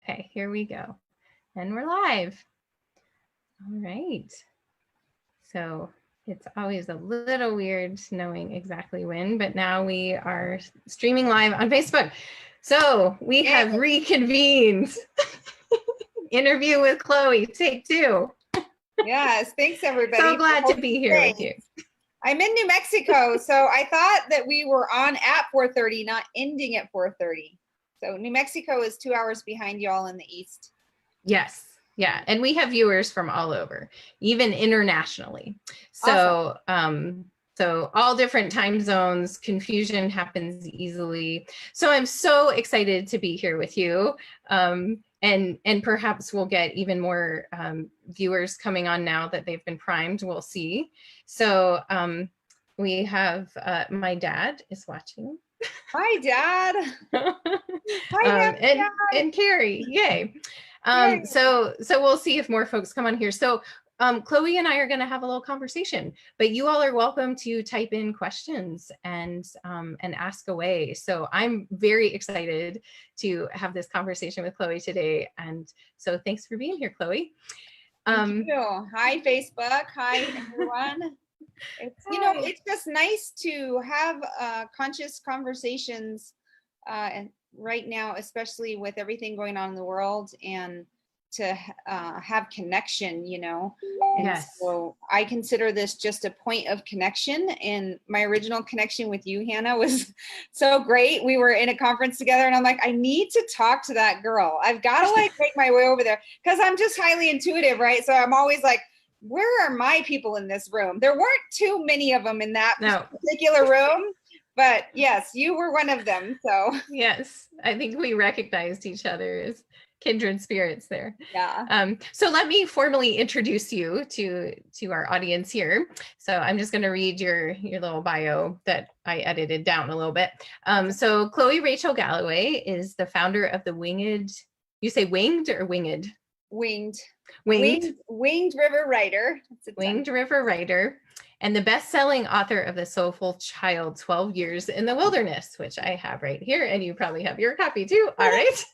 Okay, here we go. And we're live. All right. So it's always a little weird knowing exactly when, but now we are streaming live on Facebook. So we have reconvened. Interview with Chloe, take 2. Yes, thanks everybody. So glad to be here with you. I'm in New Mexico, so I thought that we were on at 4:30, not ending at 4:30. So New Mexico is 2 hours behind y'all in the east. Yes. Yeah. And we have viewers from all over, even internationally. So, awesome. So all different time zones, confusion happens easily. So I'm so excited to be here with you. And perhaps we'll get even more viewers coming on now that they've been primed. We'll see. So we have my dad is watching. Hi, Dad. Hi, Dad. And Carrie, yay. So we'll see if more folks come on here. So Chloe and I are going to have a little conversation, but you all are welcome to type in questions and ask away. So I'm very excited to have this conversation with Chloe today. And so thanks for being here, Chloe. Thank you. Hi, Facebook. Hi, everyone. It's just nice to have conscious conversations and right now, especially with everything going on in the world, and to have connection, And yes. So I consider this just a point of connection. And my original connection with you, Hannah, was so great. We were in a conference together and I'm like, I need to talk to that girl. I've got to make my way over there because I'm just highly intuitive, right? So I'm always like, where are my people in this room? There weren't too many of them in that particular room. But yes, you were one of them. So yes, I think we recognized each other as kindred spirits there. Yeah. So let me formally introduce you to our audience here. So I'm just going to read your little bio that I edited down a little bit. So Chloe Rachel Gallaway is the founder of the Winged. You say winged or winged? Winged. Winged. Winged River Writer. Winged River Writer. And the best-selling author of The Soulful Child, 12 Years in the Wilderness, which I have right here, and you probably have your copy too. All right.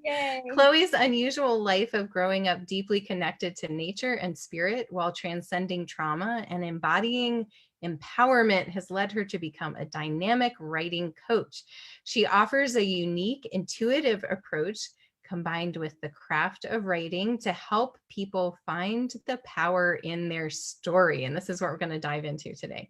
Yay. Chloe's unusual life of growing up deeply connected to nature and spirit while transcending trauma and embodying empowerment has led her to become a dynamic writing coach. She offers a unique, intuitive approach combined with the craft of writing to help people find the power in their story. And this is what we're going to dive into today.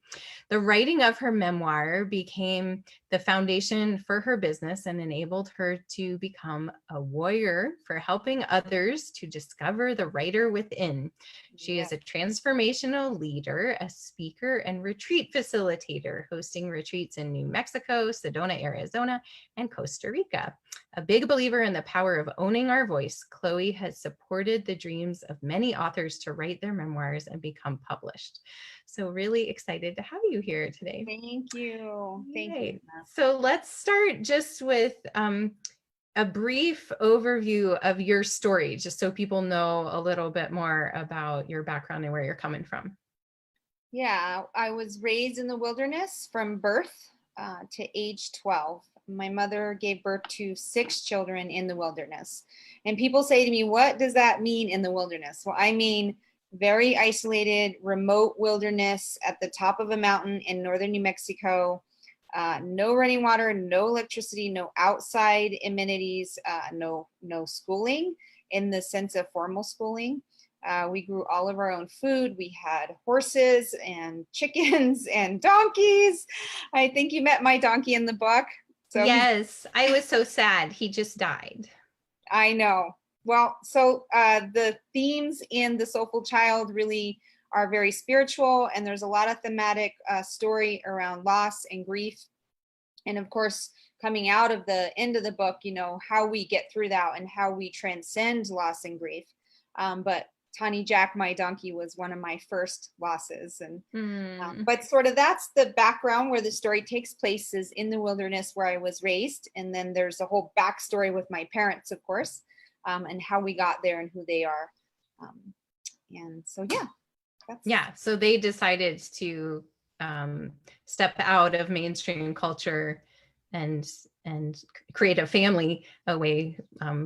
The writing of her memoir became the foundation for her business and enabled her to become a warrior for helping others to discover the writer within. She is a transformational leader, a speaker, and retreat facilitator, hosting retreats in New Mexico, Sedona, Arizona, and Costa Rica. A big believer in the power of owning our voice, Chloe has supported the dreams of many authors to write their memoirs and become published. So really excited to have you here today. Thank you. Thank you. So let's start just with a brief overview of your story, just so people know a little bit more about your background and where you're coming from. Yeah, I was raised in the wilderness from birth to age 12. My mother gave birth to 6 children in the wilderness. And people say to me, what does that mean in the wilderness? Well, I mean, very isolated, remote wilderness at the top of a mountain in northern New Mexico. No running water, no electricity, no outside amenities, no schooling in the sense of formal schooling. We grew all of our own food. We had horses and chickens and donkeys. I think you met my donkey in the book. So, yes, I was so sad. He just died. I know. Well, so the themes in The Soulful Child really are very spiritual, and there's a lot of thematic story around loss and grief. And of course, coming out of the end of the book, how we get through that and how we transcend loss and grief. But Tawny Jack, my donkey, was one of my first losses. And but sort of that's the background where the story takes place, is in the wilderness where I was raised. And then there's a whole backstory with my parents, of course, and how we got there and who they are. And so, so they decided to step out of mainstream culture and create a family away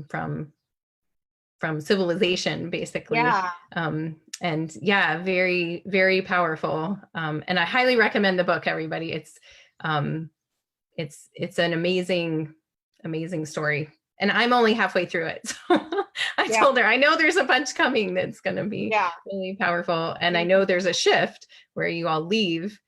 from from civilization, basically. Yeah. And yeah, very, very powerful. And I highly recommend the book, everybody. It's an amazing, amazing story. And I'm only halfway through it. So I Yeah. told her, I know there's a bunch coming that's going to be Yeah. really powerful. And I know there's a shift where you all leave,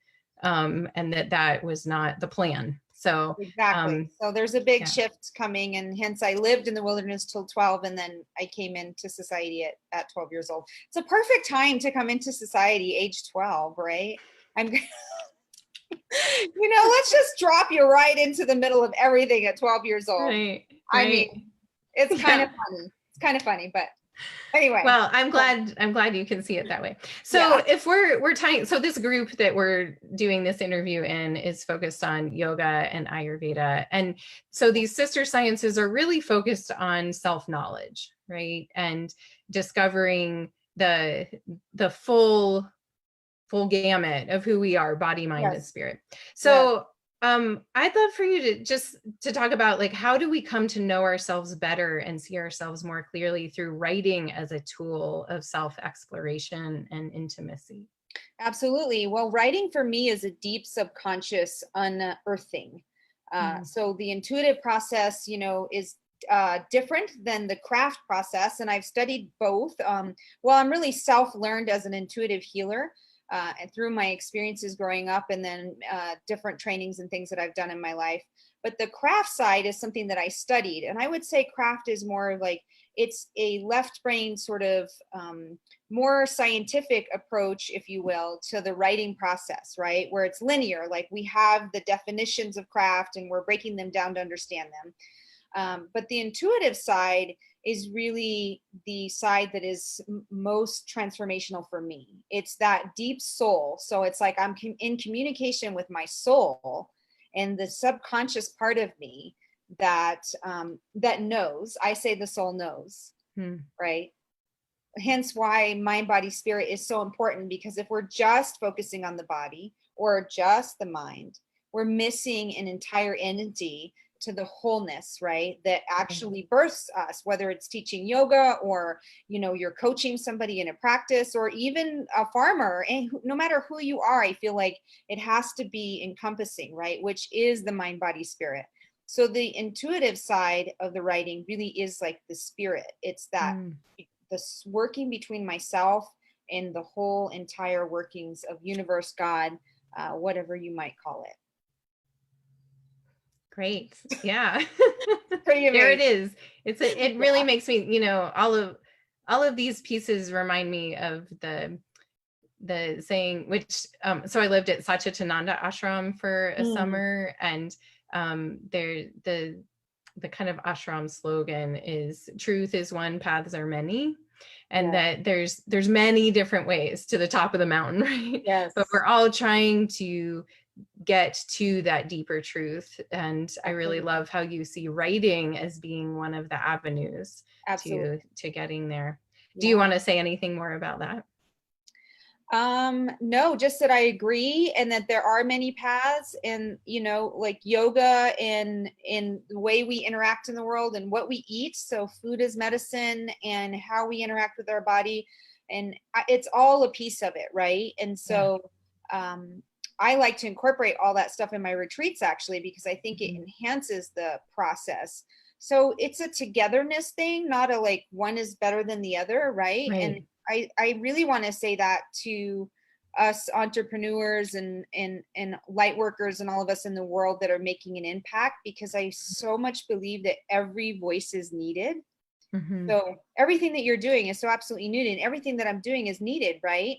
and that was not the plan. So Exactly. So there's a big yeah. shift coming, and hence I lived in the wilderness till 12, and then I came into society at 12 years old. It's a perfect time to come into society, age 12, right? I'm let's just drop you right into the middle of everything at 12 years old. Right. I mean, it's kind of funny. It's kind of funny, but anyway. Well, I'm glad you can see it that way. So if we're tying, so this group that we're doing this interview in is focused on yoga and Ayurveda. And so these sister sciences are really focused on self-knowledge, right? And discovering the full gamut of who we are, body, mind, and spirit. So I'd love for you to talk about, like, how do we come to know ourselves better and see ourselves more clearly through writing as a tool of self-exploration and intimacy? Absolutely. Well, writing for me is a deep subconscious unearthing. So the intuitive process, is different than the craft process. And I've studied both. Well, I'm really self-learned as an intuitive healer. And through my experiences growing up, and then different trainings and things that I've done in my life. But the craft side is something that I studied. And I would say craft is more like, it's a left brain sort of more scientific approach, if you will, to the writing process, right? Where it's linear, like we have the definitions of craft and we're breaking them down to understand them. But the intuitive side is really the side that is most transformational for me. It's that deep soul. So it's like I'm in communication with my soul and the subconscious part of me that knows. I say the soul knows, right? Hence why mind, body, spirit is so important, because if we're just focusing on the body or just the mind, we're missing an entire entity to the wholeness, right? That actually births us, whether it's teaching yoga or, you're coaching somebody in a practice, or even a farmer. And no matter who you are, I feel like it has to be encompassing, right? Which is the mind, body, spirit. So the intuitive side of the writing really is like the spirit. It's that this working between myself and the whole entire workings of universe, God, whatever you might call it. Great. Yeah. Pretty amazing. There it is. It really makes me, all of these pieces remind me of the saying, which, so I lived at Satchitananda ashram for a summer, and the kind of ashram slogan is truth is one, paths are many. And that there's many different ways to the top of the mountain, right? Yes. But we're all trying to get to that deeper truth. And I really love how you see writing as being one of the avenues to getting there. Do you want to say anything more about that? No, just that I agree, and that there are many paths, and like yoga and in the way we interact in the world and what we eat. So food is medicine, and how we interact with our body, and it's all a piece of it, right? And so I like to incorporate all that stuff in my retreats, actually, because I think it enhances the process. So it's a togetherness thing, not a like one is better than the other, right? And I really want to say that to us entrepreneurs and light workers and all of us in the world that are making an impact, because I so much believe that every voice is needed. So everything that you're doing is so absolutely needed, and everything that I'm doing is needed, right?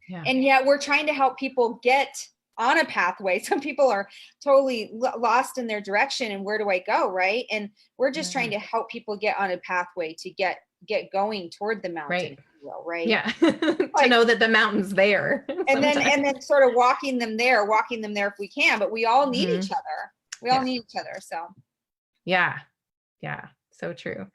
Yeah. And yet we're trying to help people get on a pathway. Some people are totally lost in their direction and where do I go, right? And we're just trying to help people get on a pathway to get going toward the mountain, right? Yeah. To know that the mountain's there. and then sort of walking them there if we can, but we all need each other. We all need each other. So yeah, so true.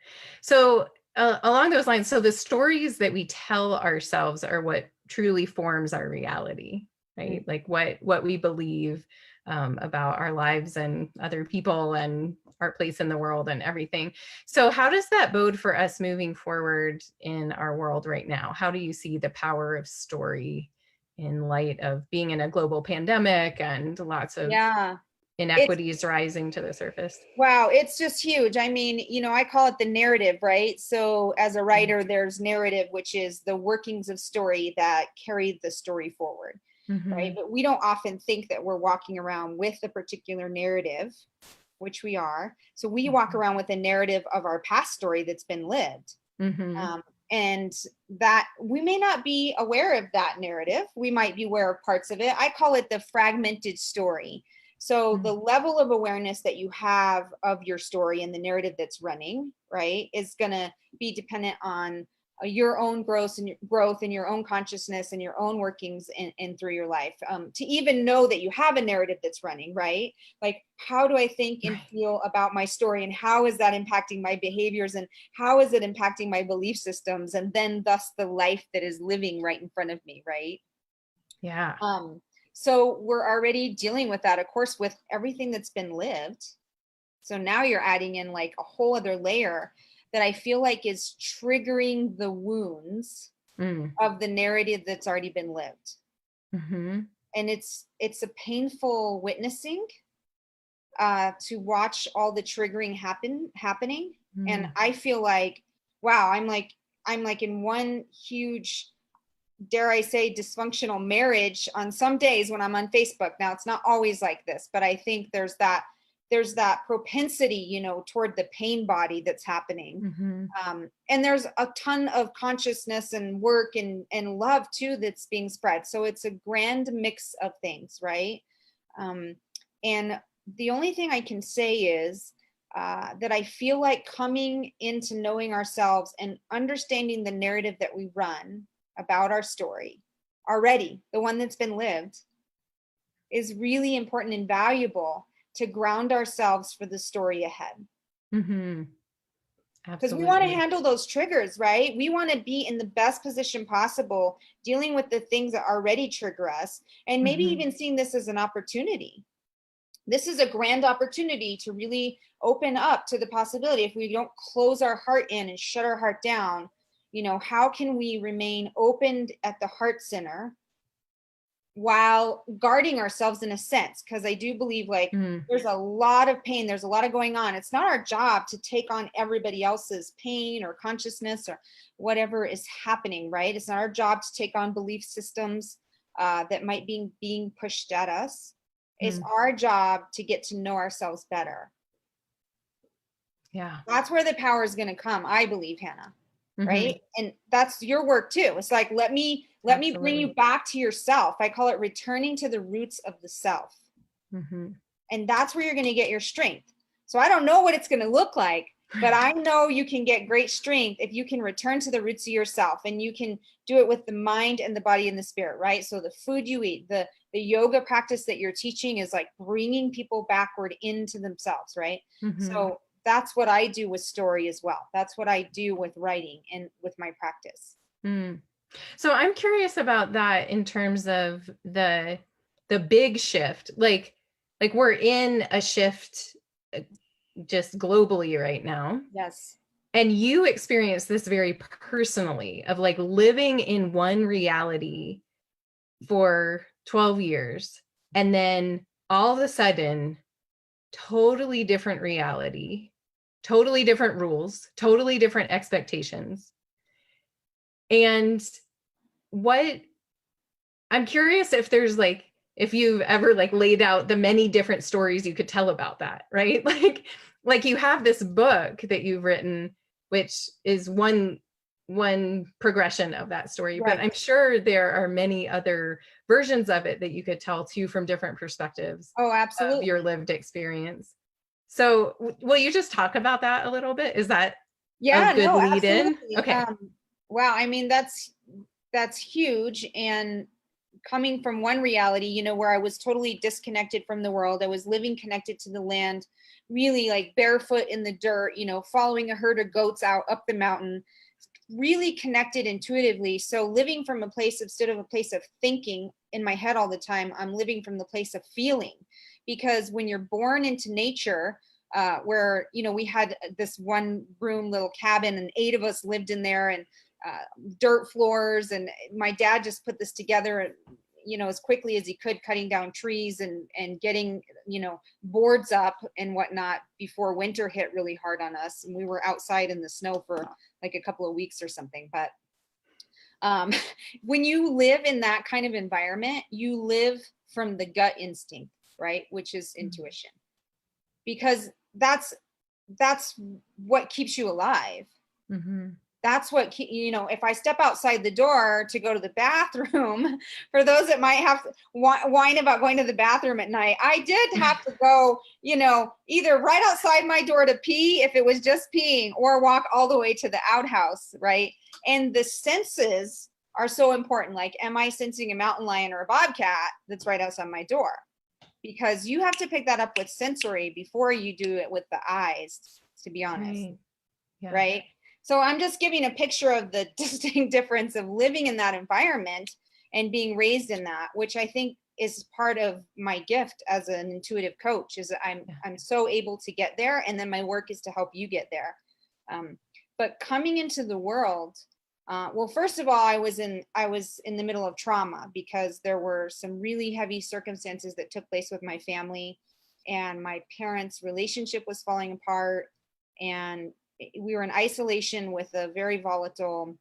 So along those lines, so the stories that we tell ourselves are what truly forms our reality, right? Like what we believe about our lives and other people and our place in the world and everything. So how does that bode for us moving forward in our world right now? How do you see the power of story in light of being in a global pandemic and lots of Yeah. inequities rising to the surface? Wow, it's just huge. I mean, I call it the narrative, right? So as a writer, there's narrative, which is the workings of story that carry the story forward, right? Mm-hmm. But we don't often think that we're walking around with a particular narrative, which we are. So we walk around with a narrative of our past story that's been lived. Mm-hmm. And that we may not be aware of that narrative. We might be aware of parts of it. I call it the fragmented story. So the level of awareness that you have of your story and the narrative that's running, right, is going to be dependent on your own growth and your own consciousness and your own workings and through your life. To even know that you have a narrative that's running, right? Like, how do I think and feel about my story, and how is that impacting my behaviors, and how is it impacting my belief systems, and then thus the life that is living right in front of me, right? Yeah. So we're already dealing with that, of course, with everything that's been lived. So now you're adding in like a whole other layer that I feel like is triggering the wounds of the narrative that's already been lived. Mm-hmm. And it's a painful witnessing to watch all the triggering happening. And I feel like, wow, I'm like in one huge, dare I say, dysfunctional marriage on some days when I'm on Facebook. Now, it's not always like this, but I think there's that propensity, toward the pain body that's happening. Mm-hmm. And there's a ton of consciousness and work and love too that's being spread. So it's a grand mix of things, right? And the only thing I can say is that I feel like coming into knowing ourselves and understanding the narrative that we run about our story already, the one that's been lived, is really important and valuable to ground ourselves for the story ahead. Mm-hmm. Because we want to handle those triggers, right? We want to be in the best position possible, dealing with the things that already trigger us, and maybe even seeing this as an opportunity. This is a grand opportunity to really open up to the possibility. If we don't close our heart in and shut our heart down, how can we remain opened at the heart center while guarding ourselves in a sense? Because I do believe there's a lot of pain, there's a lot of going on. It's not our job to take on everybody else's pain or consciousness or whatever is happening, right? It's not our job to take on belief systems that might be being pushed at us. It's our job to get to know ourselves better. Yeah. That's where the power is going to come, I believe, Hannah. Right. And that's your work too. It's like, let me bring you back to yourself. I call it returning to the roots of the self. And that's where you're going to get your strength. So I don't know what it's going to look like, but I know you can get great strength if you can return to the roots of yourself, and you can do it with the mind and the body and the spirit, right? So the food you eat, the yoga practice that you're teaching is like bringing people backward into themselves, right? So that's what I do with story as well. That's what I do with writing and with my practice. So I'm curious about that in terms of the big shift. Like we're in a shift just globally right now. Yes. And you experience this very personally of like living in one reality for 12 years. And then all of a sudden, totally different reality, totally different rules, totally different expectations. And what I'm curious if there's if you've ever laid out the many different stories you could tell about that, right? Like you have this book that you've written, which is one progression of that story, Right. but I'm sure there are many other versions of it that you could tell too from different perspectives. Oh, absolutely. Of your lived experience. So will you just talk about that a little bit? Is that a good lead in? Okay. Wow. I mean, that's huge. And coming from one reality, where I was totally disconnected from the world, I was living connected to the land, really like barefoot in the dirt, following a herd of goats out up the mountain, really connected intuitively. So living from a place instead of a place of thinking in my head all the time, I'm living from the place of feeling. Because when you're born into nature, where, you know, we had this one room little cabin and 8 of us lived in there, and dirt floors. And my dad just put this together, you know, as quickly as he could, cutting down trees and getting, you know, boards up and whatnot before winter hit really hard on us. And we were outside in the snow for like a couple of weeks or something. But when you live in that kind of environment, you live from the gut instinct, right? Which is intuition, because that's what keeps you alive. Mm-hmm. That's what, you know, if I step outside the door to go to the bathroom, for those that might have to whine about going to the bathroom at night, I did have to go, you know, either right outside my door to pee if it was just peeing, or walk all the way to the outhouse, right? And the senses are so important. Like, am I sensing a mountain lion or a bobcat that's right outside my door? Because you have to pick that up with sensory before you do it with the eyes, to be honest. Right. Yeah. Right. So I'm just giving a picture of the distinct difference of living in that environment and being raised in that, which I think is part of my gift as an intuitive coach, is that I'm so able to get there. And then my work is to help you get there. But coming into the world, well, first of all, I was in the middle of trauma, because there were some really heavy circumstances that took place with my family, and my parents' relationship was falling apart, and we were in isolation with a very volatile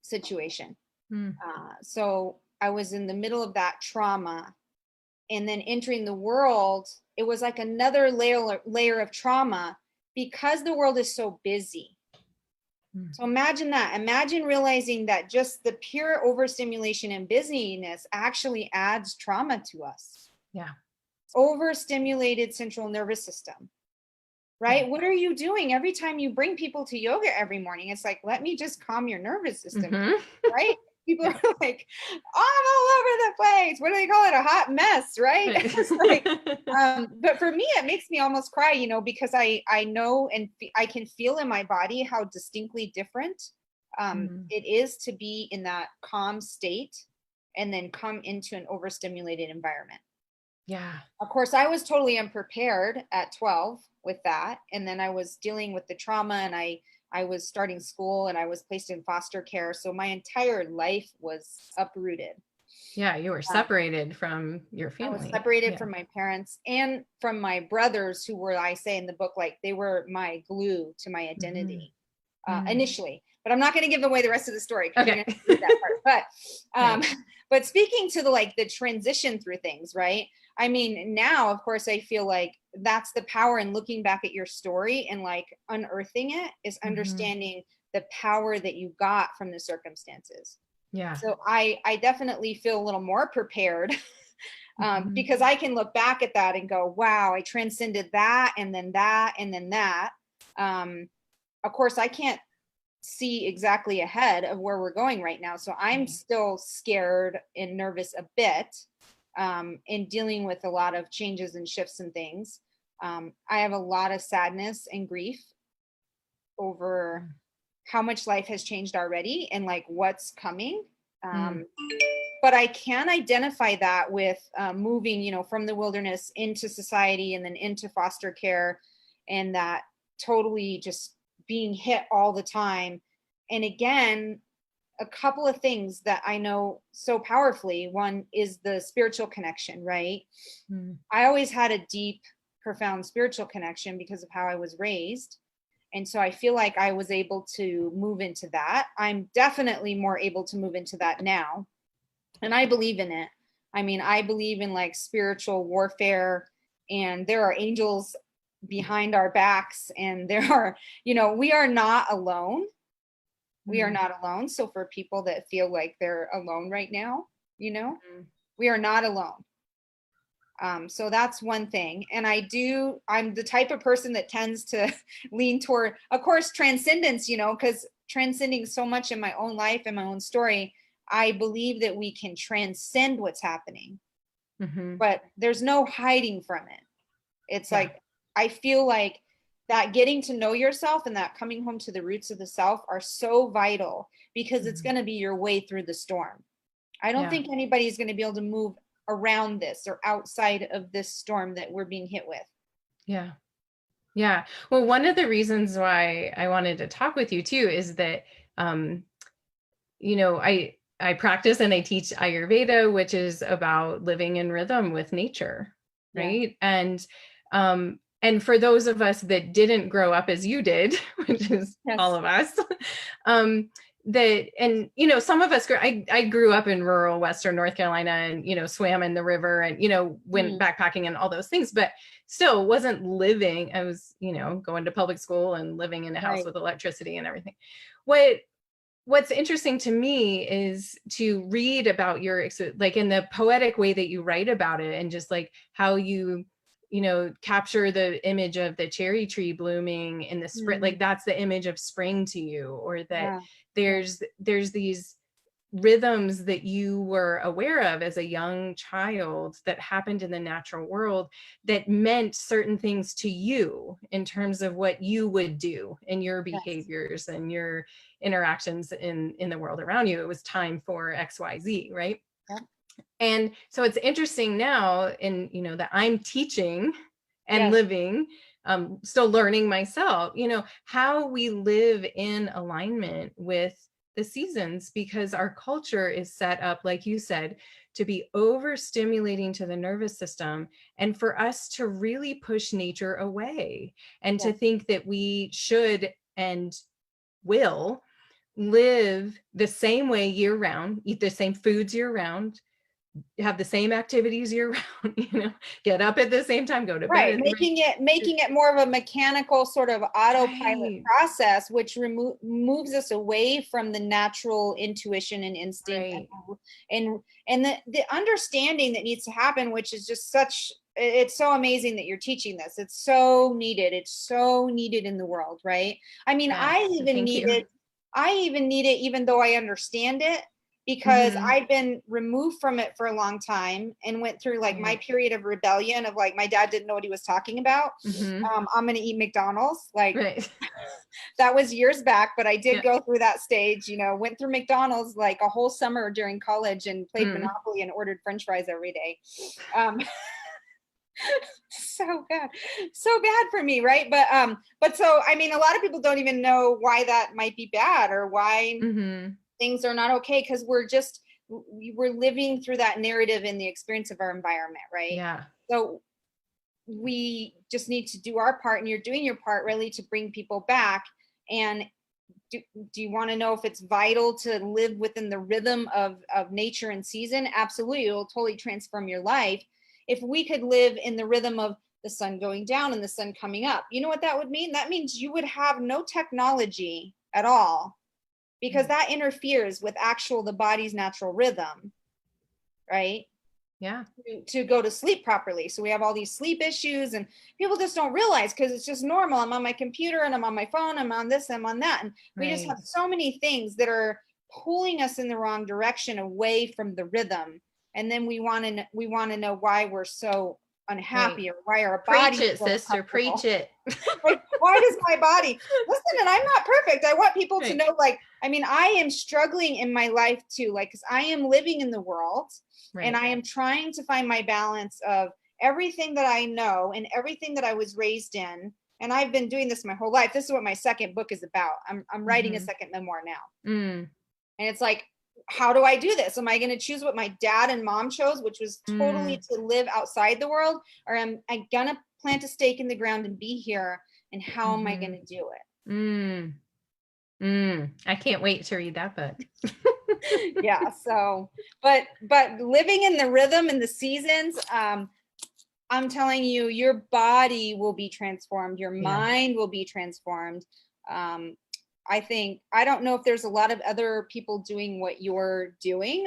situation. So I was in the middle of that trauma, and then entering the world, it was like another layer of trauma, because the world is so busy. So imagine that. Imagine realizing that just the pure overstimulation and busyness actually adds trauma to us. Yeah. Overstimulated central nervous system. Right? Yeah. What are you doing every time you bring people to yoga every morning? It's like, let me just calm your nervous system. Right? People are like, I'm all over the place. What do they call it? A hot mess, right? It's like, but for me, it makes me almost cry, you know, because I know and I can feel in my body how distinctly different it is to be in that calm state and then come into an overstimulated environment. Yeah. Of course, I was totally unprepared at 12 with that. And then I was dealing with the trauma, and I was starting school, and I was placed in foster care. So my entire life was uprooted. Yeah, you were separated from your family. I was separated from my parents and from my brothers, who were, I say in the book, like they were my glue to my identity initially. But I'm not going to give away the rest of the story, because you're going to read that part. But speaking to the transition through things, right? I mean, now, of course, I feel like that's the power in looking back at your story and like unearthing it, is understanding the power that you got from the circumstances. Yeah. So I definitely feel a little more prepared because I can look back at that and go, wow, I transcended that, and then that, and then that. Of course, I can't see exactly ahead of where we're going right now. So I'm still scared and nervous a bit in dealing with a lot of changes and shifts and things. I have a lot of sadness and grief over how much life has changed already and like what's coming. But I can identify that with moving, you know, from the wilderness into society and then into foster care, and that totally just being hit all the time. And again, a couple of things that I know so powerfully. One is the spiritual connection, right? I always had a deep, profound spiritual connection because of how I was raised. And so I feel like I was able to move into that. I'm definitely more able to move into that now. And I believe in it. I mean, I believe in like spiritual warfare, and there are angels behind our backs, and there are, you know, we are not alone. We are not alone. So for people that feel like they're alone right now, you know, we are not alone. So that's one thing. And I'm the type of person that tends to lean toward, of course, transcendence, you know, because transcending so much in my own life and my own story, I believe that we can transcend what's happening, but there's no hiding from it. It's like, I feel like that getting to know yourself and that coming home to the roots of the self are so vital, because it's going to be your way through the storm. I don't think anybody's going to be able to move around this or outside of this storm that we're being hit with. Yeah. Yeah. Well, one of the reasons why I wanted to talk with you too is that, um, I practice and I teach Ayurveda, which is about living in rhythm with nature, Yeah. right? And for those of us that didn't grow up as you did, which is all Yes. of us, um, that, and some of us, I grew up in rural Western North Carolina, and swam in the river, and went Mm, backpacking and all those things, but still wasn't living. I was going to public school and living in a house right. with electricity and everything. What's interesting to me is to read about like in the poetic way that you write about it, and just like how you capture the image of the cherry tree blooming in the spring, Mm, like that's the image of spring to you, or that yeah. Yeah. there's these rhythms that you were aware of as a young child that happened in the natural world that meant certain things to you in terms of what you would do in your Yes. behaviors and your interactions in the world around you. It was time for XYZ, right? Yep. And so it's interesting now, in that I'm teaching and Yes. living, still learning myself, how we live in alignment with the seasons, because our culture is set up, like you said, to be overstimulating to the nervous system, and for us to really push nature away, and to Yes. think that we should and will live the same way year round, eat the same foods year round, have the same activities year round, get up at the same time, go to bed Right, at the right. making it more of a mechanical sort of autopilot Right, process, which moves us away from the natural intuition and instinct, right, and the understanding that needs to happen, which is just such. It's so amazing that you're teaching this. It's so needed. It's so needed in the world, right? I mean, yes, thank you. I even need it, even though I understand it, because Hmm. I've been removed from it for a long time and went through like my Right. period of rebellion of like my dad didn't know what he was talking about. Hmm. I'm going to eat McDonald's. Like Right. that was years back, but I did Yeah. go through that stage, went through McDonald's like a whole summer during college and played Mm. Monopoly and ordered French fries every day. Um, so bad for me, right? But so I mean, a lot of people don't even know why that might be bad or why Hmm. things are not okay, because we're living through that narrative in the experience of our environment, right? Yeah. So we just need to do our part, and you're doing your part really to bring people back. And do you want to know if it's vital to live within the rhythm of nature and season? Absolutely. It will totally transform your life. If we could live in the rhythm of the sun going down and the sun coming up, you know what that would mean? That means you would have no technology at all, because that interferes with the body's natural rhythm, right? Yeah. To go to sleep properly. So we have all these sleep issues, and people just don't realize, because it's just normal. I'm on my computer and I'm on my phone, I'm on this, I'm on that. And we just Right. have so many things that are pulling us in the wrong direction, away from the rhythm. And then we want to know why we're so Right. unhappy, or why our Preach body's it, so sister. Preach uncomfortable. it. Like, why does my body listen? And I'm not perfect. I want people to Right. know, like, I mean, I am struggling in my life too, like, because I am living in the world, and Right. I am trying to find my balance of everything that I know and everything that I was raised in. And I've been doing this my whole life. This is what my second book is about. I'm writing a Hmm. second memoir now. Mm. And it's like, how do I do this? Am I going to choose what my dad and mom chose, which was totally Mm. to live outside the world? Or am I going to plant a stake in the ground and be here? And how am I going Hmm. to do Mm. Mm. I can't wait to read that book. it? Yeah. So, but living in the rhythm and the seasons, I'm telling you, your body will be transformed. Your Yeah. mind will be transformed. Um, I don't know if there's a lot of other people doing what you're doing,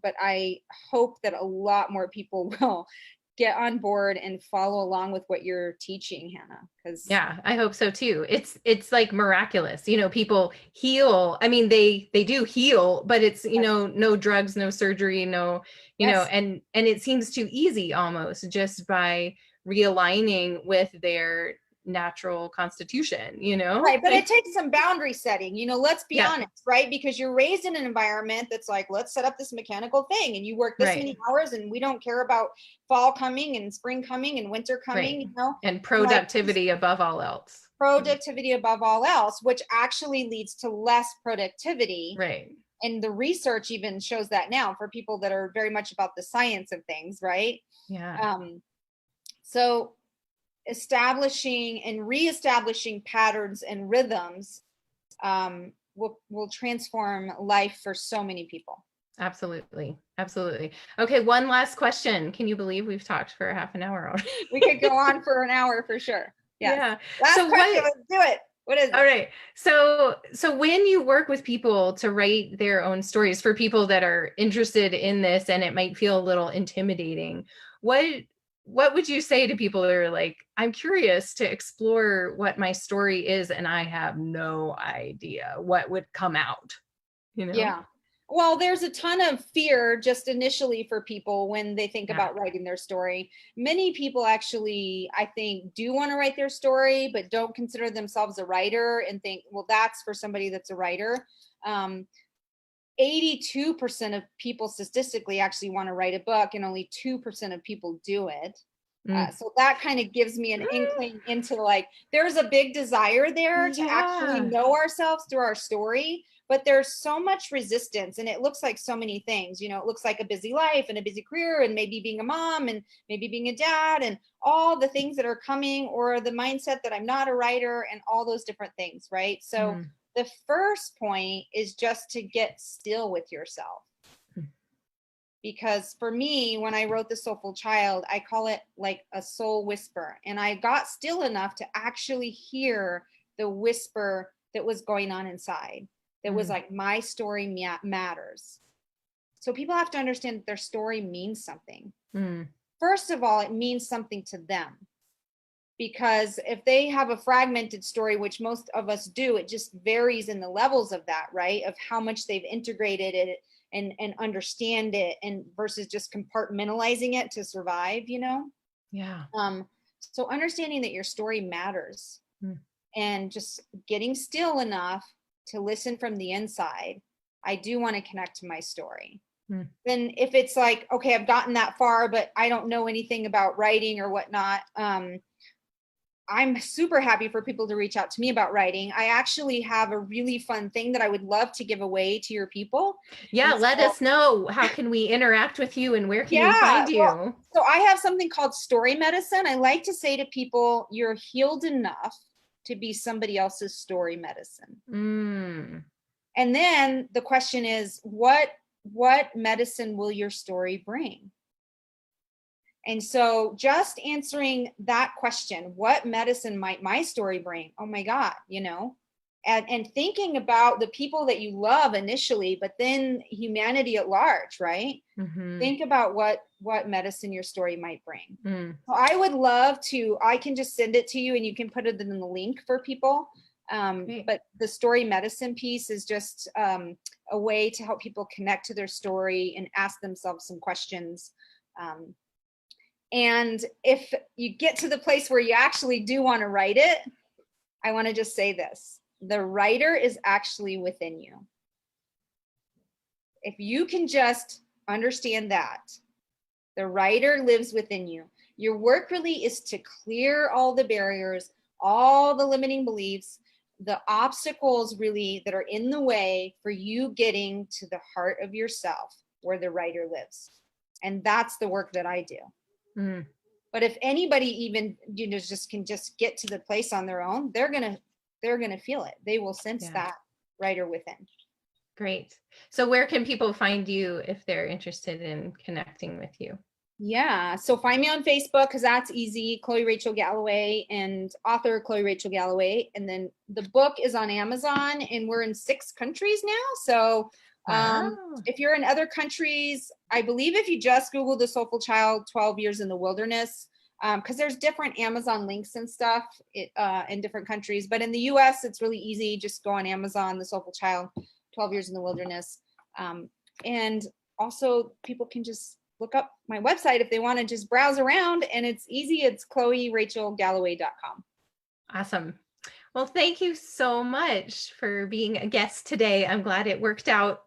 but I hope that a lot more people will get on board and follow along with what you're teaching, Hannah. Because Yeah, I hope so too. It's like miraculous. People heal. I mean, they do heal, but it's, no drugs, no surgery, no, yes, and it seems too easy almost, just by realigning with their natural constitution, you know? Right, but it takes some boundary setting, let's be Yeah, honest, right? Because you're raised in an environment that's like, let's set up this mechanical thing and you work this right, many hours and we don't care about fall coming and spring coming and winter coming, right. And and like productivity above all else. productivity above all else, which actually leads to less productivity. Right. And the research even shows that now for people that are very much about the science of things, right? Yeah. So establishing and reestablishing patterns and rhythms will transform life for so many people. Absolutely. Absolutely. Okay. One last question. Can you believe we've talked for half an hour already? We could go on for an hour for sure. Yes. Yeah. Last So question. what, Let's do it. What is it? all right. So when you work with people to write their own stories, for people that are interested in this and it might feel a little intimidating, what what would you say to people that are like, I'm curious to explore what my story is and I have no idea what would come out, you know? Yeah. Well, there's a ton of fear just initially for people when they think Yeah. about writing their story. Many people actually, I think, do want to write their story, but don't consider themselves a writer and think, well, that's for somebody that's a writer. 82% of people statistically actually want to write a book, and only 2% of people do it. So that kind of gives me an inkling into like, there's a big desire there to actually know ourselves through our story, but there's so much resistance and it looks like so many things, it looks like a busy life and a busy career and maybe being a mom and maybe being a dad and all the things that are coming, or the mindset that I'm not a writer and all those different things, right? So the first point is just to get still with yourself. Because for me, when I wrote The Soulful Child, I call it like a soul whisper. And I got still enough to actually hear the whisper that was going on inside. That was like, my story matters. So people have to understand that their story means something. First of all, it means something to them. Because if they have a fragmented story, which most of us do, it just varies in the levels of that, right? Of how much they've integrated it and understand it, and versus just compartmentalizing it to survive, Yeah. So understanding that your story matters and just getting still enough to listen from the inside. I do want to connect to my story. Then if it's like, okay, I've gotten that far, but I don't know anything about writing or whatnot, I'm super happy for people to reach out to me about writing. I actually have a really fun thing that I would love to give away to your people. Yeah, let us know. How can we interact with you and where can we find you? Well, so I have something called story medicine. I like to say to people, you're healed enough to be somebody else's story medicine. And then the question is, what medicine will your story bring? And so just answering that question, what medicine might my story bring? Oh my God, and thinking about the people that you love initially, but then humanity at large, right? Think about what medicine your story might bring. So I would love to, I can just send it to you and you can put it in the link for people. But the story medicine piece is just a way to help people connect to their story and ask themselves some questions. And if you get to the place where you actually do want to write it, I want to just say this: the writer is actually within you. If you can just understand that, the writer lives within you. Your work really is to clear all the barriers, all the limiting beliefs, the obstacles really that are in the way for you getting to the heart of yourself where the writer lives. And that's the work that I do. But if anybody even just can just get to the place on their own, they're gonna feel it. They will sense that writer within. Great. So where can people find you if they're interested in connecting with you? Yeah, so find me on Facebook because that's easy. Chloe Rachel Gallaway, and author Chloe Rachel Gallaway. And then the book is on Amazon, and we're in 6 countries now. So if you're in other countries, I believe if you just Google The Soulful Child, 12 Years in the Wilderness, because there's different Amazon links and stuff in different countries. But in the US, it's really easy. Just go on Amazon, The Soulful Child, 12 Years in the Wilderness. And also people can just look up my website if they want to just browse around, and it's easy. It's chloerachelgallaway.com. Awesome. Well, thank you so much for being a guest today. I'm glad it worked out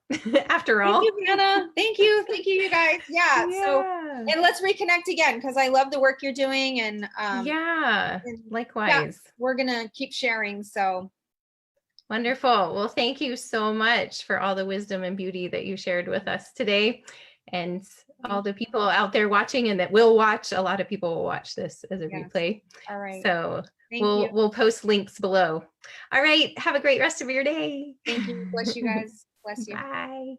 after Thank you, all. Hannah. Thank you. Thank you, you guys. Yeah. So, Yeah. and let's reconnect again because I love the work you're doing. Yeah. And yeah, Likewise. we're going to keep sharing. So, Wonderful. Well, thank you so much for all the wisdom and beauty that you shared with us today. And all the people out there watching and that will watch, a lot of people will watch this as a yes. replay. All right. So Thank you. we'll post links below. All right. Have a great rest of your day. Thank you. Bless you guys. Bless you. Bye.